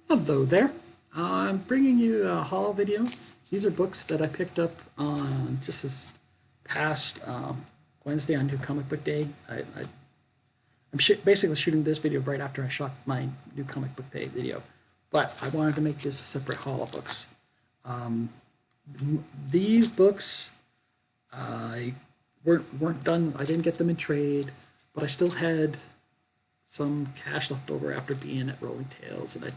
Hello there. I'm bringing you a haul video. These are books that I picked up on just this past Wednesday on New Comic Book Day. I'm basically shooting this video right after I shot my New Comic Book Day video, but I wanted to make this a separate haul of books. These books I weren't done. I didn't get them in trade, but I still had some cash left over after being at Rolling Tales, and I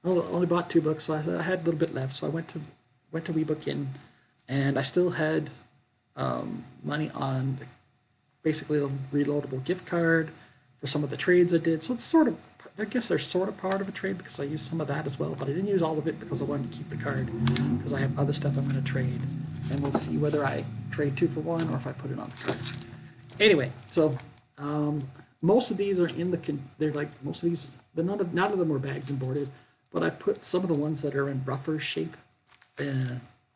only bought 2 books, so I had a little bit left. So I went to WeBookIn, and I still had money on basically a reloadable gift card for some of the trades I did. So it's sort of, I guess they're sort of part of a trade because I used some of that as well, but I didn't use all of it because I wanted to keep the card because I have other stuff I'm going to trade, and we'll see whether I trade 2 for 1 or if I put it on the card. Anyway, so most of these are in the they're like most of these. None of them were bagged and boarded, but I put some of the ones that are in rougher shape.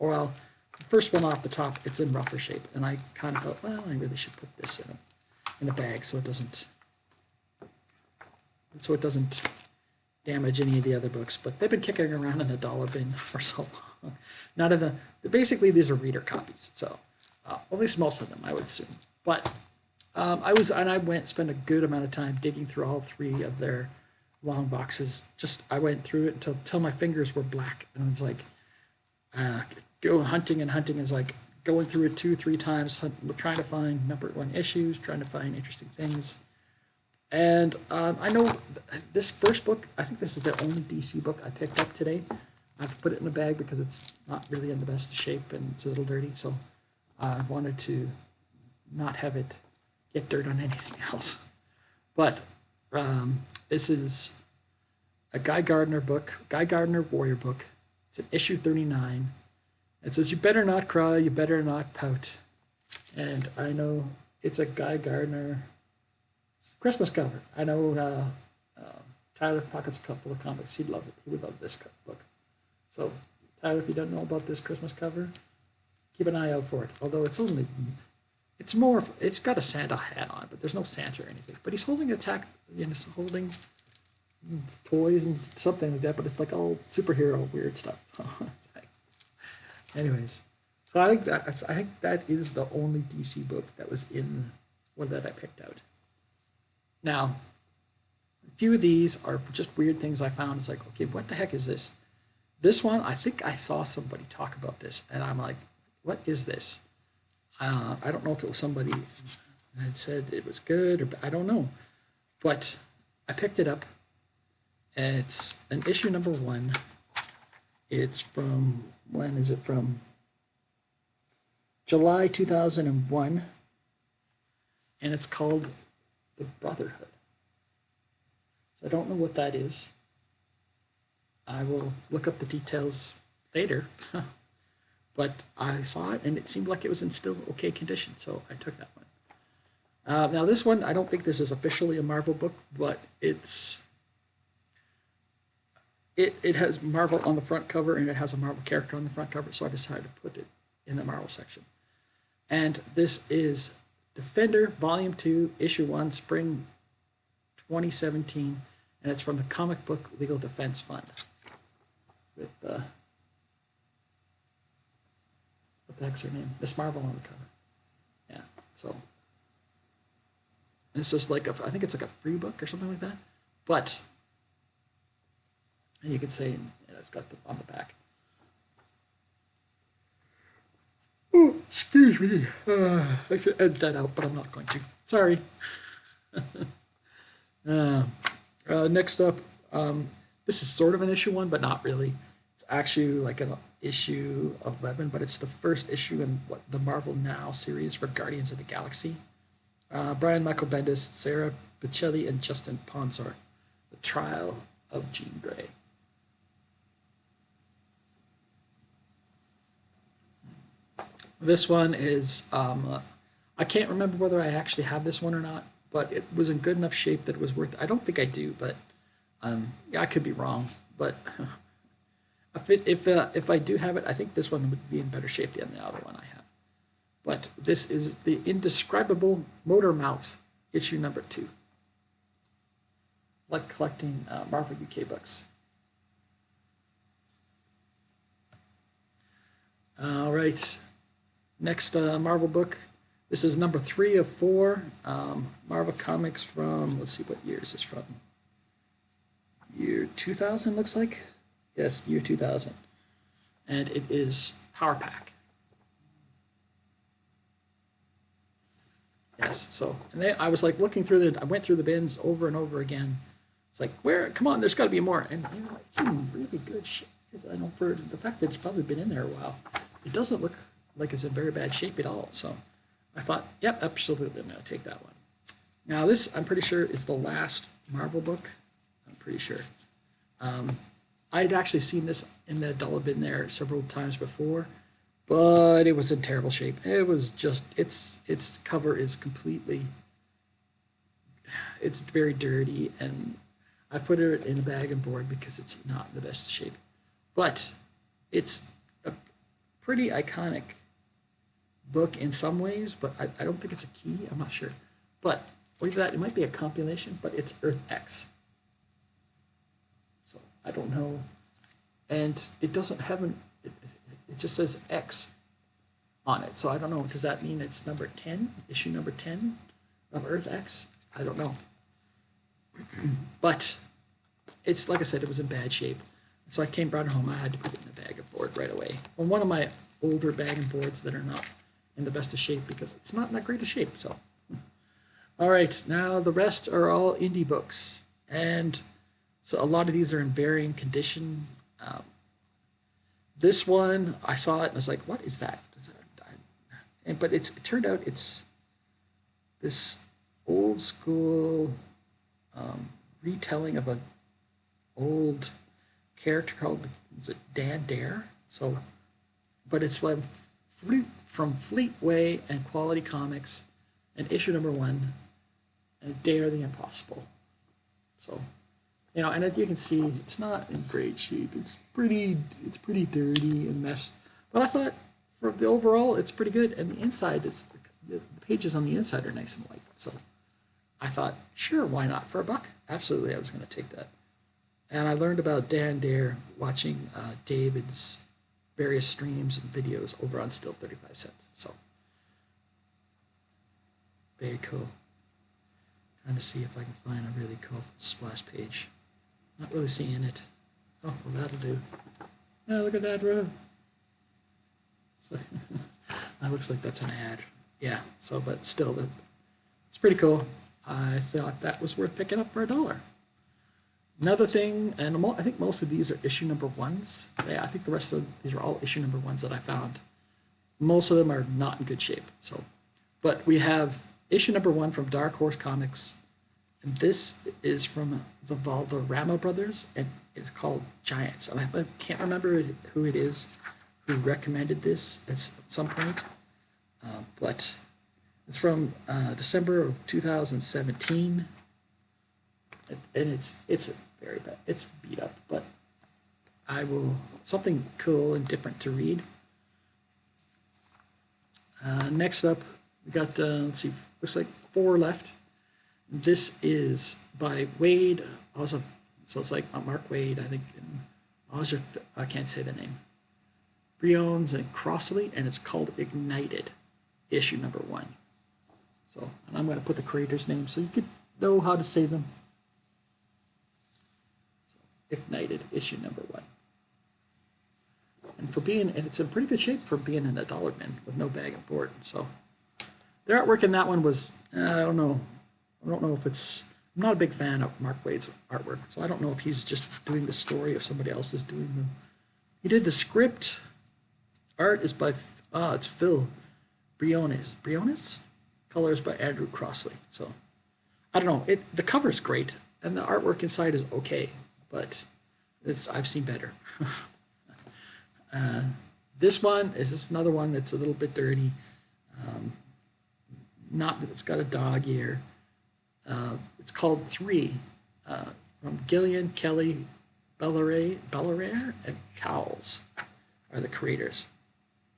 Well, the first one off the top, it's in rougher shape, and I kind of thought, well, I really should put this in a bag so it doesn't damage any of the other books. But they've been kicking around in the dollar bin for so long. Basically these are reader copies, so at least most of them, I would assume. But I spent a good amount of time digging through all 3 of their long boxes. I went through it until my fingers were black, and it's like going hunting is like going through it 2-3 times, trying to find number 1 issues, trying to find interesting things. And I know this first book, I think this is the only DC book I picked up today. I have to put it in a bag because it's not really in the best shape and it's a little dirty, so I wanted to not have it get dirt on anything else. But this is a Guy Gardner book, Guy Gardner Warrior book. It's in issue 39. It says, "You better not cry, you better not pout." And I know it's a Guy Gardner Christmas cover. I know Tyler pockets a couple of comics. He'd love it. He would love this book. So, Tyler, if you don't know about this Christmas cover, keep an eye out for it. Although it's got a Santa hat on, but there's no Santa or anything. But he's holding holding toys and something like that, but it's like all superhero weird stuff. Anyways, so I think that is the only DC book that was in one that I picked out. Now, a few of these are just weird things I found. It's like, okay, what the heck is this? This one, I think I saw somebody talk about this, and I'm like, what is this? I don't know if it was somebody that said it was good, or I don't know. But I picked it up, and it's an issue number 1. It's from, when is it from? July 2001, and it's called The Brotherhood. So I don't know what that is. I will look up the details later. But I saw it, and it seemed like it was in still okay condition, so I took that one. Now this one, I don't think this is officially a Marvel book, but it has Marvel on the front cover, and it has a Marvel character on the front cover, so I decided to put it in the Marvel section. And this is Defender, Volume 2, Issue 1, Spring 2017, and it's from the Comic Book Legal Defense Fund. With what the heck's her name? Miss Marvel on the cover. Yeah, so it's just like I think it's like a free book or something like that. But and you can say it's got on the back. Oh, excuse me. I should edit that out, but I'm not going to. Sorry. Next up, this is sort of an issue 1, but not really. It's actually like an issue 11, but it's the first issue in the Marvel Now series for Guardians of the Galaxy. Brian Michael Bendis, Sarah Pichelli, and Justin Ponsor. The Trial of Jean Grey. This one is, I can't remember whether I actually have this one or not, but it was in good enough shape that it was worth it. I don't think I do, but yeah, I could be wrong. But if I do have it, I think this one would be in better shape than the other one I have. But this is the Indescribable Motor Mouth, issue number 2. Like collecting Marvel UK books. All right. Next Marvel book. This is number 3 of 4. Marvel Comics from, let's see, what year is this from? Year 2000, looks like. Yes, year 2000. And it is Power Pack. Yes, so and they, I was like looking through I went through the bins over and over again. It's like, where? Come on, there's got to be more. And you know, it's in really good shape. I know for the fact that it's probably been in there a while, it doesn't look like it's in very bad shape at all. So I thought, yep, absolutely, I'm going to take that one. Now this, I'm pretty sure, is the last Marvel book. I'm pretty sure. I'd actually seen this in the dollar bin there several times before, but it was in terrible shape. It was just, its cover is completely, it's very dirty, and I put it in a bag and board because it's not in the best shape. But it's a pretty iconic book in some ways, but I don't think it's a key. I'm not sure. But with that, it might be a compilation, but it's Earth X. So I don't know. And it doesn't have it just says X on it. So I don't know. Does that mean it's number 10, issue number 10 of Earth X? I don't know. But it's, like I said, it was in bad shape. So I brought it home. I had to put it in a bag of board right away. On one of my older bag and boards that are not in the best of shape because it's not in that great of shape. So, all right, now the rest are all indie books, and so a lot of these are in varying condition. This one, I saw it and I was like, "What is that?" But it turned out it's this old school retelling of an old character called, is it Dan Dare? So, but it's from Fleetway and Quality Comics, and issue number 1, and Dare the Impossible. So, you know, and as you can see, it's not in great shape. It's pretty dirty and messed. But I thought for the overall, it's pretty good. And the inside, the pages on the inside are nice and white. So I thought, sure, why not? For $1, absolutely, I was going to take that. And I learned about Dan Dare watching David's various streams and videos over on Still 35 Cents. So very cool. Trying to see if I can find a really cool splash page. Not really seeing it. Oh, well, that'll do. Oh, look at that row. So that looks like that's an ad. Yeah, so, but still, it's pretty cool. I thought that was worth picking up for $1. Another thing, and I think most of these are issue number 1s. Yeah, I think the rest of these are all issue number 1s that I found. Most of them are not in good shape. So, but we have issue number 1 from Dark Horse Comics. And this is from the Valderrama brothers, and it's called Giants. And I can't remember who it is who recommended this at some point, but it's from December of 2017, and it's very bad. It's beat up, but something cool and different to read. Next up, we got let's see, looks like 4 left. This is by Wade, also, so it's like Mark Wade, I think, and I can't say the name. Briones and Crossley, and it's called Ignited, issue number 1. So, and I'm going to put the creator's name so you could know how to say them. So, Ignited, issue number 1. And it's in pretty good shape for being in a dollar bin with no bag and board. So, their artwork in that one was, I don't know if it's, I'm not a big fan of Mark Wade's artwork, so I don't know if he's just doing the story or somebody else is doing them. He did the script. Art is by, it's Phil Briones. Briones? Colors by Andrew Crossley. So, I don't know. The cover's great, and the artwork inside is okay, but I've seen better. This one is just another one that's a little bit dirty. It's got a dog ear. It's called 3, from Gillian, Kelly, Bellaraire, and Cowles are the creators.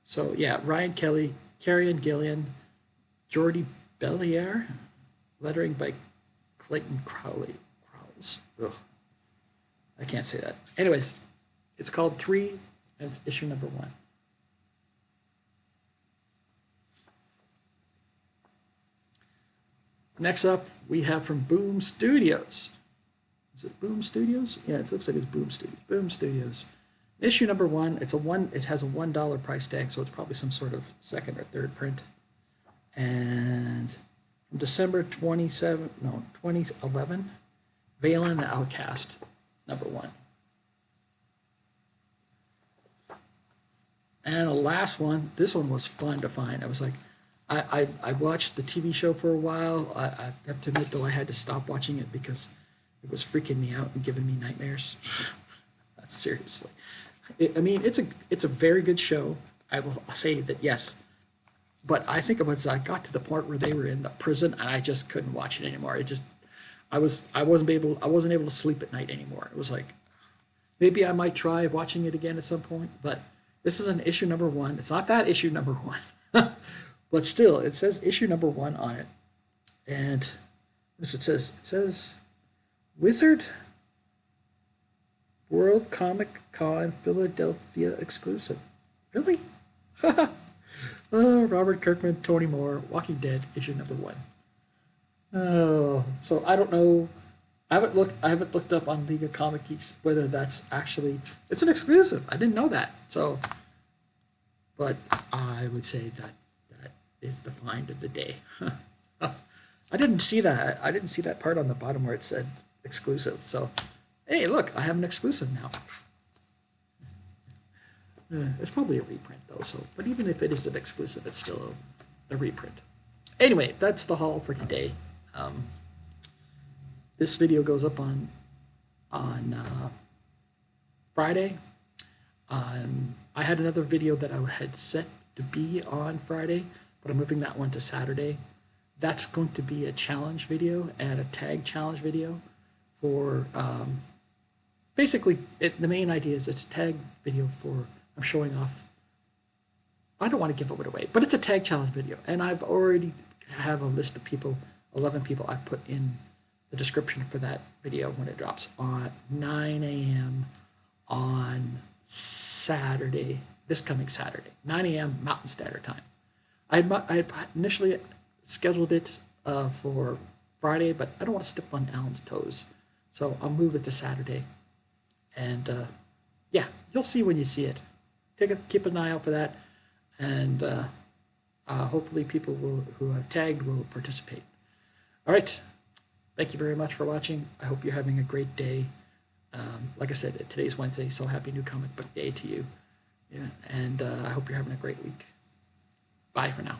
So yeah, Ryan Kelly, Carrion Gillian, Jordi Bellier, lettering by Clayton Crowles. Ugh, I can't say that. Anyways, it's called 3, and it's issue number 1. Next up, we have from Boom Studios. Is it Boom Studios? Yeah, it looks like it's Boom Studios. Boom Studios. Issue number 1. It has a $1 price tag, so it's probably some sort of second or third print. And from December 2011, Valen the Outcast, number 1. And the last one, this one was fun to find. I was like, I watched the TV show for a while. I have to admit, though, I had to stop watching it because it was freaking me out and giving me nightmares. Seriously. I mean, it's a very good show. I will say that, yes. But I think it was I got to the part where they were in the prison and I just couldn't watch it anymore. I wasn't able to sleep at night anymore. It was like, maybe I might try watching it again at some point, but this is an issue number 1. It's not that issue number 1, but still, it says issue number 1 on it. And this it says. It says Wizard World Comic Con Philadelphia exclusive. Really? Oh, Robert Kirkman, Tony Moore, Walking Dead, issue number 1. Oh, so I don't know. I haven't looked up on League of Comic Geeks whether that's actually it's an exclusive. I didn't know that. So, but I would say that is the find of the day. I didn't see that. I didn't see that part on the bottom where it said exclusive. So, hey, look, I have an exclusive now. It's probably a reprint though. So, but even if it is an exclusive, it's still a reprint. Anyway, that's the haul for today. This video goes up on Friday. I had another video that I had set to be on Friday, but I'm moving that one to Saturday. That's going to be a challenge video and a tag challenge video for basically the main idea is it's a tag video for I'm showing off. I don't want to give it away, but it's a tag challenge video, and I've already have a list of people, 11 people I put in the description for that video when it drops on 9 a.m. on Saturday, this coming Saturday, 9 a.m. Mountain Standard Time. I had initially scheduled it for Friday, but I don't want to step on Alan's toes, so I'll move it to Saturday. And yeah, you'll see when you see it. Keep an eye out for that, and hopefully people who have tagged will participate. All right. Thank you very much for watching. I hope you're having a great day. Like I said, today's Wednesday, so happy New Comic Book Day to you. Yeah, and I hope you're having a great week. Bye for now.